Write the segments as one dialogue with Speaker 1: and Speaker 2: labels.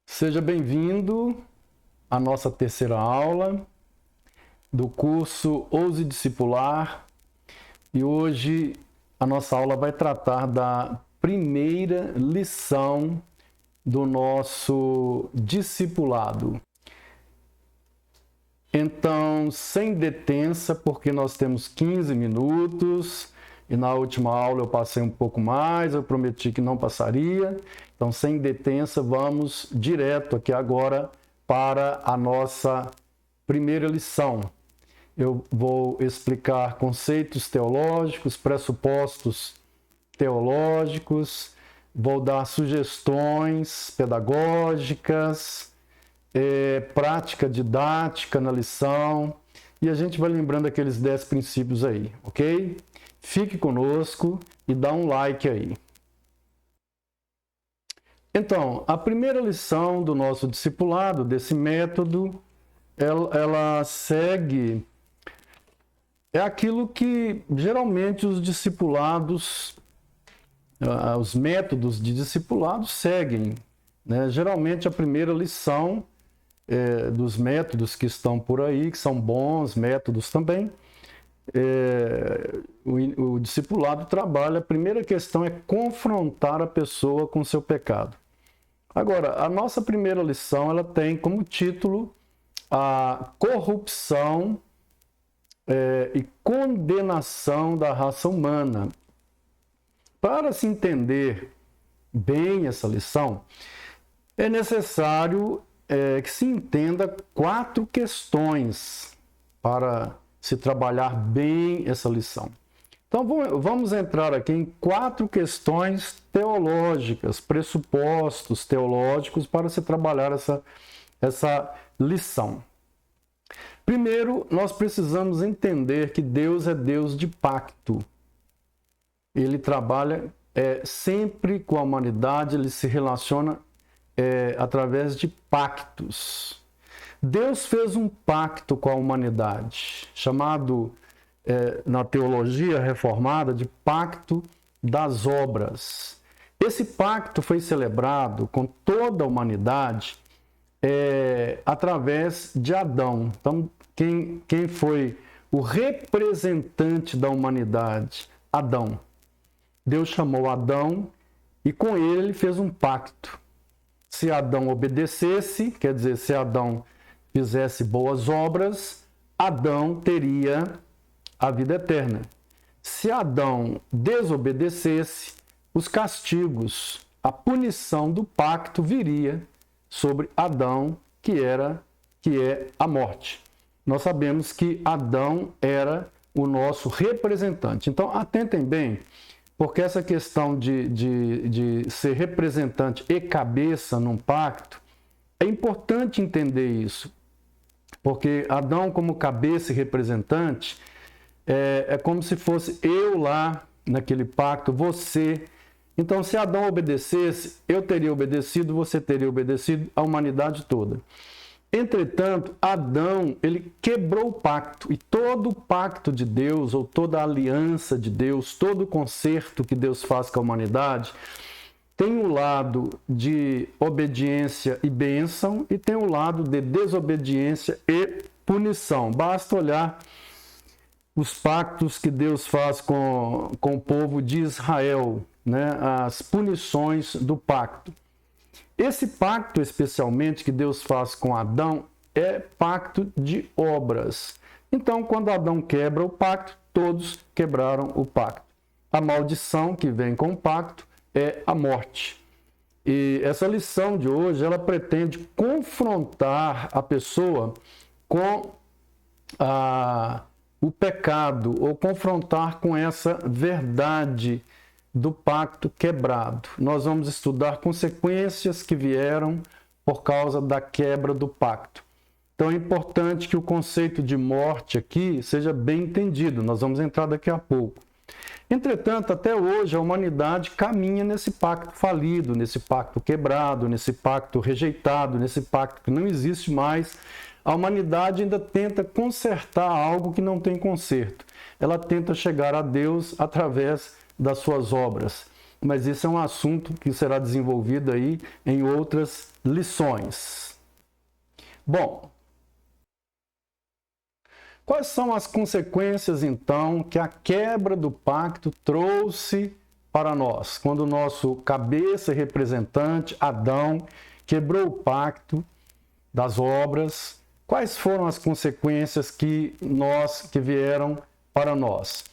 Speaker 1: Seja bem-vindo à nossa terceira aula do curso Ouse Discipular. E hoje a nossa aula vai tratar da primeira lição do nosso discipulado. Então, sem detença, porque nós temos 15 minutos e na última aula eu passei um pouco mais, eu prometi que não passaria. Então, sem detença, vamos direto aqui agora para a nossa primeira lição. Eu vou explicar conceitos teológicos, pressupostos teológicos, vou dar sugestões pedagógicas, prática didática na lição, e a gente vai lembrando aqueles 10 princípios aí, ok? Fique conosco e dá um like aí. Então, a primeira lição do nosso discipulado, desse método, ela segue, é aquilo que geralmente os discipulados, os métodos de discipulado seguem, né? Geralmente a primeira lição dos métodos que estão por aí, que são bons métodos também, o discipulado trabalha, a primeira questão é confrontar a pessoa com seu pecado. Agora, a nossa primeira lição, ela tem como título a corrupção e condenação da raça humana. Para se entender bem essa lição, é necessário que se entenda 4 questões para se trabalhar bem essa lição. Então, vamos entrar aqui em 4 questões teológicas, pressupostos teológicos para se trabalhar essa lição. Primeiro, nós precisamos entender que Deus é Deus de pacto. Ele trabalha sempre com a humanidade, ele se relaciona através de pactos. Deus fez um pacto com a humanidade, chamado na teologia reformada de pacto das obras. Esse pacto foi celebrado com toda a humanidade através de Adão. Então, quem foi o representante da humanidade? Adão. Deus chamou Adão e com ele fez um pacto. Se Adão obedecesse, quer dizer, se Adão fizesse boas obras, Adão teria a vida eterna. Se Adão desobedecesse, os castigos, a punição do pacto viria sobre Adão, que é a morte. Nós sabemos que Adão era o nosso representante. Então, atentem bem, porque essa questão de ser representante e cabeça num pacto, é importante entender isso. Porque Adão, como cabeça e representante, é como se fosse eu lá naquele pacto, você. Então, se Adão obedecesse, eu teria obedecido, você teria obedecido, a humanidade toda. Entretanto, Adão, ele quebrou o pacto, e todo o pacto de Deus, ou toda a aliança de Deus, todo o concerto que Deus faz com a humanidade, tem o lado de obediência e bênção, e tem o lado de desobediência e punição. Basta olhar os pactos que Deus faz com o povo de Israel, né? As punições do pacto. Esse pacto, especialmente, que Deus faz com Adão, é pacto de obras. Então, quando Adão quebra o pacto, todos quebraram o pacto. A maldição que vem com o pacto é a morte. E essa lição de hoje, ela pretende confrontar a pessoa com o pecado, ou confrontar com essa verdade do pacto quebrado. Nós vamos estudar consequências que vieram por causa da quebra do pacto. Então é importante que o conceito de morte aqui seja bem entendido. Nós vamos entrar daqui a pouco. Entretanto, até hoje a humanidade caminha nesse pacto falido, nesse pacto quebrado, nesse pacto rejeitado, nesse pacto que não existe mais. a humanidade ainda tenta consertar algo que não tem conserto. Ela tenta chegar a Deus através das suas obras. Mas isso é um assunto que será desenvolvido aí em outras lições. Bom, quais são as consequências, então, que a quebra do pacto trouxe para nós? Quando o nosso cabeça e representante, Adão, quebrou o pacto das obras, quais foram as consequências que vieram para nós?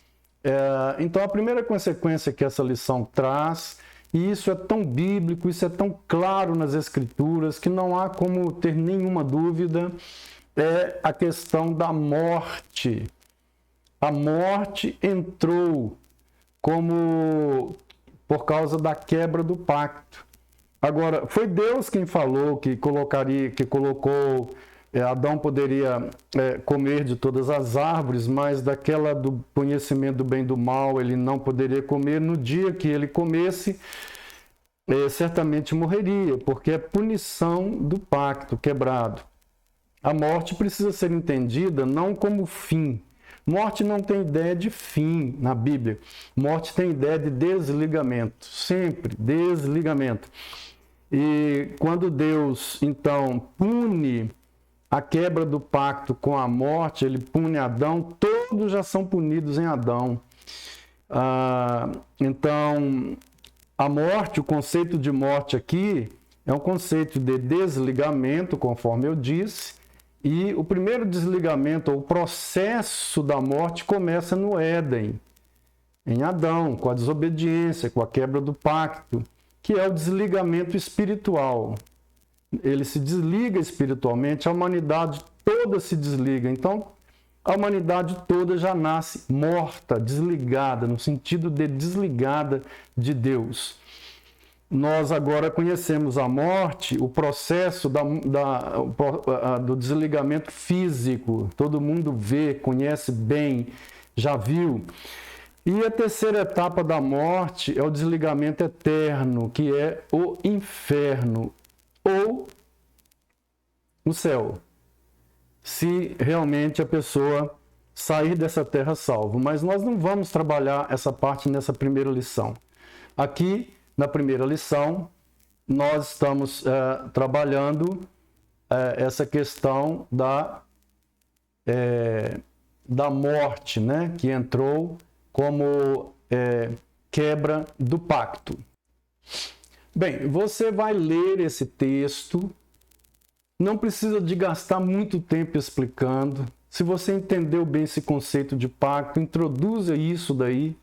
Speaker 1: Então, a primeira consequência que essa lição traz, e isso é tão bíblico, isso é tão claro nas Escrituras, que não há como ter nenhuma dúvida, é a questão da morte. A morte entrou por causa da quebra do pacto. Agora, foi Deus quem falou que colocou Adão poderia comer de todas as árvores, mas daquela do conhecimento do bem e do mal ele não poderia comer. No dia que ele comesse, certamente morreria, porque é punição do pacto quebrado. A morte precisa ser entendida não como fim. Morte não tem ideia de fim na Bíblia. Morte tem ideia de desligamento, sempre desligamento. E quando Deus, então, pune a quebra do pacto com a morte, ele pune Adão, todos já são punidos em Adão. Então, a morte, o conceito de morte aqui, é um conceito de desligamento, conforme eu disse, e o primeiro desligamento, ou o processo da morte, começa no Éden, em Adão, com a desobediência, com a quebra do pacto, que é o desligamento espiritual. Ele se desliga espiritualmente, a humanidade toda se desliga. Então, a humanidade toda já nasce morta, desligada, no sentido de desligada de Deus. Nós agora conhecemos a morte, o processo do desligamento físico. Todo mundo vê, conhece bem, já viu. E a terceira etapa da morte é o desligamento eterno, que é o inferno ou no céu, se realmente a pessoa sair dessa terra salvo. Mas nós não vamos trabalhar essa parte nessa primeira lição. Aqui, na primeira lição, nós estamos trabalhando essa questão da morte, né, que entrou como quebra do pacto. Bem, você vai ler esse texto, não precisa de gastar muito tempo explicando. Se você entendeu bem esse conceito de pacto, introduza isso daí.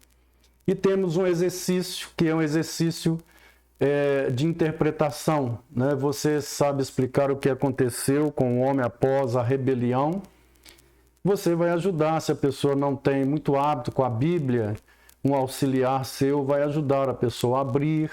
Speaker 1: E temos um exercício, que é um exercício de interpretação, né? Você sabe explicar o que aconteceu com o homem após a rebelião. Você vai ajudar, se a pessoa não tem muito hábito com a Bíblia, um auxiliar seu vai ajudar a pessoa a abrir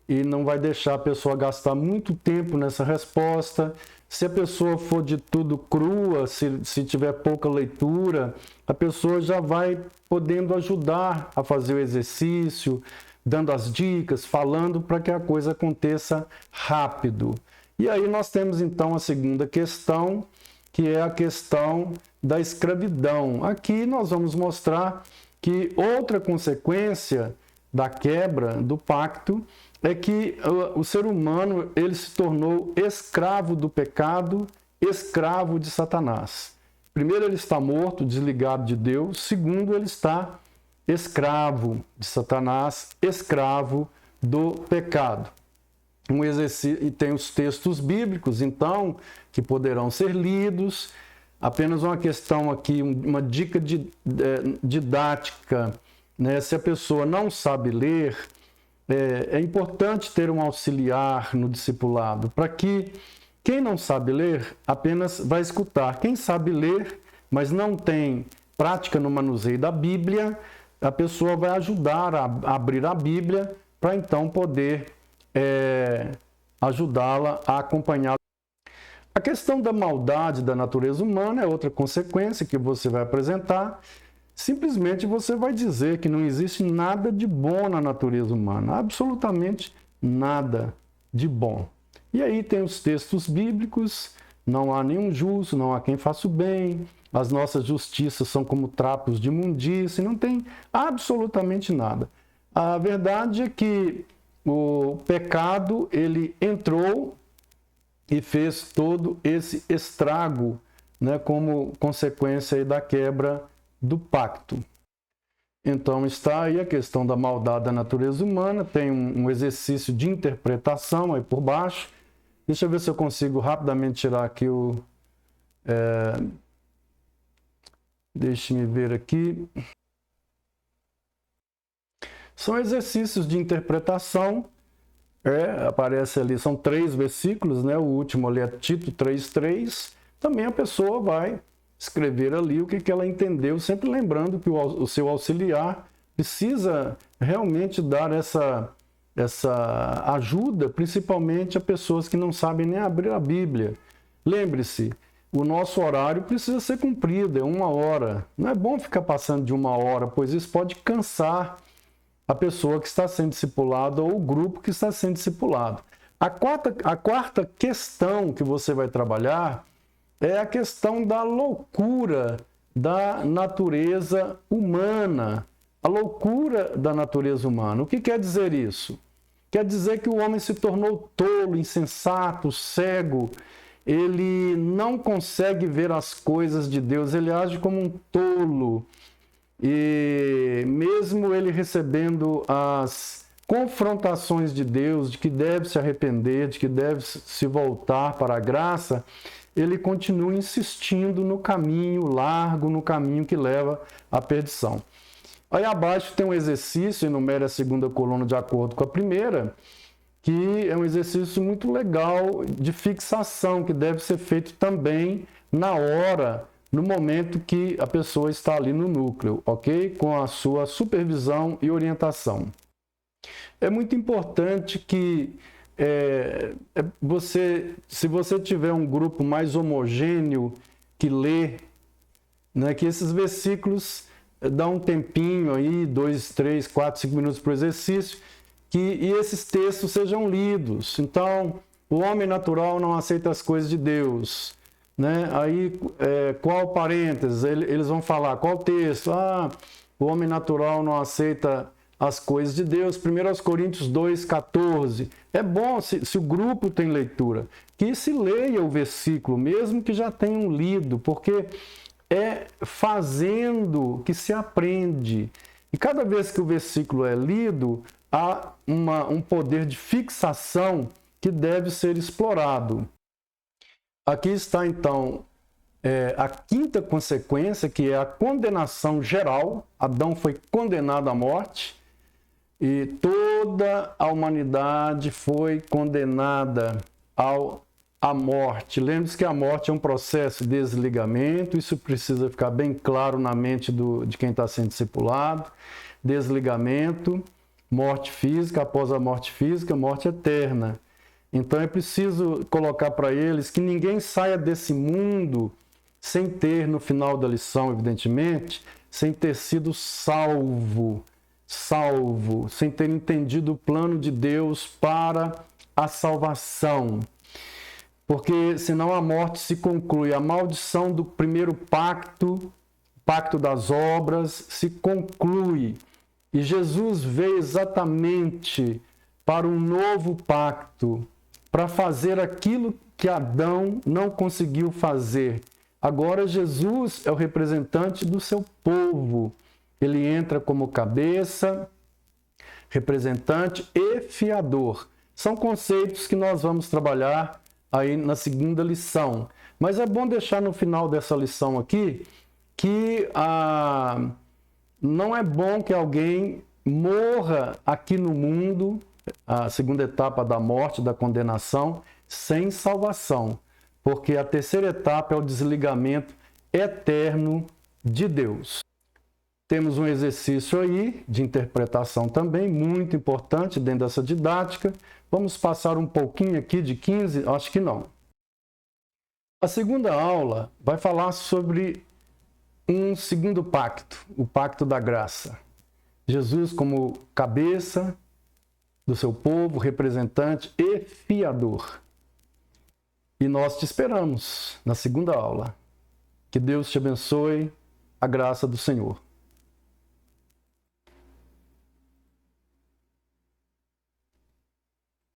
Speaker 1: e não vai deixar a pessoa gastar muito tempo nessa resposta. Se a pessoa for de tudo crua, se tiver pouca leitura, a pessoa já vai podendo ajudar a fazer o exercício, dando as dicas, falando para que a coisa aconteça rápido. E aí nós temos então a segunda questão, que é a questão da escravidão. Aqui nós vamos mostrar que outra consequência da quebra do pacto é que o ser humano ele se tornou escravo do pecado, escravo de Satanás. Primeiro, ele está morto, desligado de Deus. Segundo, ele está escravo de Satanás, escravo do pecado. Um exercício, e tem os textos bíblicos, então, que poderão ser lidos. Apenas uma questão aqui, uma dica didática, né? Se a pessoa não sabe ler, é importante ter um auxiliar no discipulado, para que quem não sabe ler apenas vai escutar. Quem sabe ler, mas não tem prática no manuseio da Bíblia, a pessoa vai ajudar a abrir a Bíblia para então poder ajudá-la a acompanhar. A questão da maldade da natureza humana é outra consequência que você vai apresentar. Simplesmente você vai dizer que não existe nada de bom na natureza humana, absolutamente nada de bom. E aí tem os textos bíblicos, não há nenhum justo, não há quem faça o bem, as nossas justiças são como trapos de imundície, não tem absolutamente nada. A verdade é que o pecado, ele entrou e fez todo esse estrago, né, como consequência aí da quebra do pacto. Então está aí a questão da maldade da natureza humana, tem um exercício de interpretação aí por baixo. Deixa eu ver se eu consigo rapidamente tirar aqui o... Deixe-me ver aqui. São exercícios de interpretação. Aparece ali, são 3 versículos, né? O último ali é Tito 3:3. Também a pessoa vai escrever ali o que ela entendeu, sempre lembrando que o seu auxiliar precisa realmente dar essa ajuda, principalmente a pessoas que não sabem nem abrir a Bíblia. Lembre-se, o nosso horário precisa ser cumprido, é 1 hora. Não é bom ficar passando de 1 hora, pois isso pode cansar a pessoa que está sendo discipulada ou o grupo que está sendo discipulado. A quarta questão que você vai trabalhar é a questão da loucura da natureza humana. A loucura da natureza humana. O que quer dizer isso? Quer dizer que o homem se tornou tolo, insensato, cego. Ele não consegue ver as coisas de Deus, ele age como um tolo. E mesmo ele recebendo as confrontações de Deus, de que deve se arrepender, de que deve se voltar para a graça, ele continua insistindo no caminho largo, no caminho que leva à perdição. Aí abaixo tem um exercício, enumera a segunda coluna de acordo com a primeira, que é um exercício muito legal de fixação, que deve ser feito também na hora, no momento que a pessoa está ali no núcleo, ok? Com a sua supervisão e orientação. É muito importante que se você tiver um grupo mais homogêneo que lê, né, que esses versículos dá um tempinho aí, 2, 3, 4, 5 minutos para o exercício, e esses textos sejam lidos. Então, o homem natural não aceita as coisas de Deus. Né? Aí, qual parênteses? Eles vão falar, qual texto? O homem natural não aceita as coisas de Deus. 1 Coríntios 2,14. É bom, se o grupo tem leitura, que se leia o versículo, mesmo que já tenham lido, porque é fazendo que se aprende. E cada vez que o versículo é lido, há um poder de fixação que deve ser explorado. Aqui está, então, a quinta consequência, que é a condenação geral. Adão foi condenado à morte e toda a humanidade foi condenada à morte. Lembre-se que a morte é um processo de desligamento, isso precisa ficar bem claro na mente de quem está sendo discipulado. Desligamento, morte física, após a morte física, morte eterna. Então é preciso colocar para eles que ninguém saia desse mundo sem ter, no final da lição, evidentemente, sem ter sido salvo, sem ter entendido o plano de Deus para a salvação. Porque senão a morte se conclui, a maldição do primeiro pacto, pacto das obras, se conclui. E Jesus veio exatamente para um novo pacto, para fazer aquilo que Adão não conseguiu fazer. Agora Jesus é o representante do seu povo. Ele entra como cabeça, representante e fiador. São conceitos que nós vamos trabalhar aí na segunda lição. Mas é bom deixar no final dessa lição aqui que não é bom que alguém morra aqui no mundo, a segunda etapa da morte, da condenação, sem salvação, porque a terceira etapa é o desligamento eterno de Deus. Temos um exercício aí de interpretação também, muito importante dentro dessa didática. Vamos passar um pouquinho aqui de 15, acho que não. A segunda aula vai falar sobre um segundo pacto, o pacto da graça. Jesus como cabeça do seu povo, representante e fiador. E nós te esperamos na segunda aula. Que Deus te abençoe, a graça do Senhor.